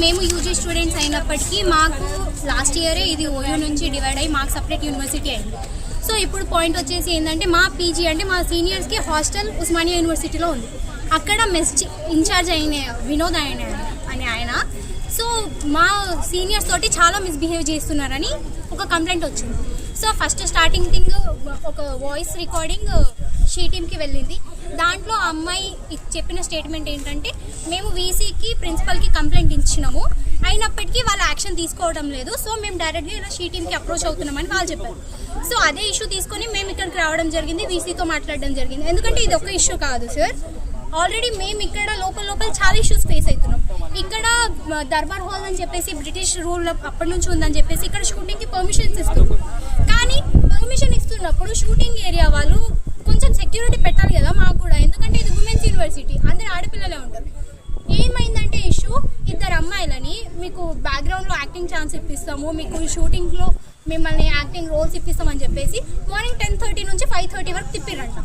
మేము UG students అయినప్పటికీ మాకు లాస్ట్ ఇయరే ఇది ఓయూ నుంచి డివైడ్ అయ్యి మాకు సపరేట్ యూనివర్సిటీ అయింది. సో ఇప్పుడు పాయింట్ వచ్చేసి ఏంటంటే మా పీజీ అంటే మా సీనియర్స్కి హాస్టల్ ఉస్మానియా యూనివర్సిటీలో ఉంది. అక్కడ మెస్ ఇన్ఛార్జ్ అయిన వినోద్ అని ఆయన సో మా సీనియర్స్ తోటి చాలా మిస్బిహేవ్ చేస్తున్నారని ఒక కంప్లైంట్ వచ్చింది. సో ఫస్ట్ స్టార్టింగ్ థింగ్ ఒక వాయిస్ రికార్డింగ్ షీ టీమ్కి వెళ్ళింది. దాంట్లో ఆ అమ్మాయి చెప్పిన స్టేట్మెంట్ ఏంటంటే మేము వీసీకి ప్రిన్సిపల్కి కంప్లైంట్ ఇచ్చినాము, అయినప్పటికీ వాళ్ళు యాక్షన్ తీసుకోవడం లేదు, సో మేము డైరెక్ట్గా ఇలా షీ టీమ్కి అప్రోచ్ అవుతున్నామని వాళ్ళు చెప్పారు. సో అదే ఇష్యూ తీసుకొని మేము ఇక్కడికి రావడం జరిగింది, వీసీతో మాట్లాడడం జరిగింది. ఎందుకంటే ఇది ఒక ఇష్యూ కాదు సార్, ఆల్రెడీ మేము ఇక్కడ లోపల చాలా ఇష్యూస్ ఫేస్ అవుతున్నాం. ఇక్కడ దర్బార్ హాల్ అని చెప్పేసి బ్రిటిష్ రూల్ అప్పటి నుంచి ఉందని చెప్పేసి ఇక్కడ షూటింగ్కి పర్మిషన్స్ ఇస్తున్నాం. కానీ పర్మిషన్ ఇస్తున్నప్పుడు షూటింగ్ ఏరియా వాళ్ళు కొంచెం సెక్యూరిటీ పెట్టాలి కదా మాకు కూడా, ఎందుకంటే ఇది ఉమెన్స్ యూనివర్సిటీ, అందరు ఆడపిల్లలే ఉంటారు. ఏమైందంటే ఇష్యూ, ఇద్దరు అమ్మాయిలని మీకు బ్యాక్గ్రౌండ్లో యాక్టింగ్ ఛాన్స్ ఇప్పిస్తాము, మీకు షూటింగ్లో మిమ్మల్ని యాక్టింగ్ రోల్స్ ఇప్పిస్తామని చెప్పేసి మార్నింగ్ 10:30 నుంచి 5:30 వరకు తిప్పిరంట.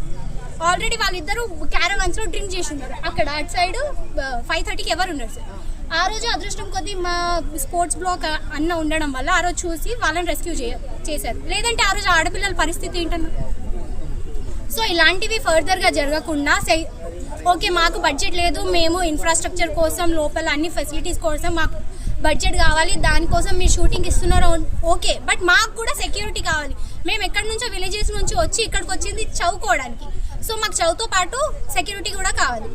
ఆల్రెడీ వాళ్ళిద్దరూ క్యారవాన్స్లో డ్రింక్ చేసి ఉన్నారు. అక్కడ అటు సైడ్ 5:30కి ఎవరు ఉన్నారు సార్. ఆ రోజు అదృష్టం కొద్దీ మా స్పోర్ట్స్ బ్లాక్ అన్న ఉండడం వల్ల ఆ రోజు చూసి వాళ్ళని రెస్క్యూ చేశారు, లేదంటే ఆ రోజు ఆడపిల్లల పరిస్థితి ఏంటన్నా. సో ఇలాంటివి ఫర్దర్గా జరగకుండా ఓకే మాకు బడ్జెట్ లేదు, మేము ఇన్ఫ్రాస్ట్రక్చర్ కోసం లోపల అన్ని ఫెసిలిటీస్ కోసం మాకు బడ్జెట్ కావాలి, దానికోసం మీరు షూటింగ్ ఇస్తున్నారు ఓకే, బట్ మాకు కూడా సెక్యూరిటీ కావాలి. మేము ఎక్కడి నుంచో విలేజెస్ నుంచి వచ్చి ఇక్కడికి వచ్చింది చదువుకోవడానికి, సో మాకు చదువుతో పాటు సెక్యూరిటీ కూడా కావాలి.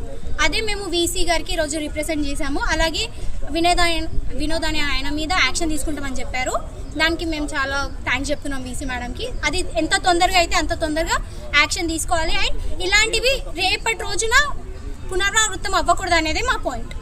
అదే మేము వీసీ గారికి ఈరోజు రిప్రజెంట్ చేశాము. అలాగే వినోద్ అనే ఆయన మీద యాక్షన్ తీసుకుంటామని చెప్పారు. దానికి మేము చాలా థ్యాంక్స్ చెప్తున్నాం వీసీ మేడంకి. అది ఎంత తొందరగా అయితే అంత తొందరగా యాక్షన్ తీసుకోవాలి. అండ్ ఇలాంటివి రేపటి రోజున పునరావృతం అవ్వకూడదు అనేది మా పాయింట్.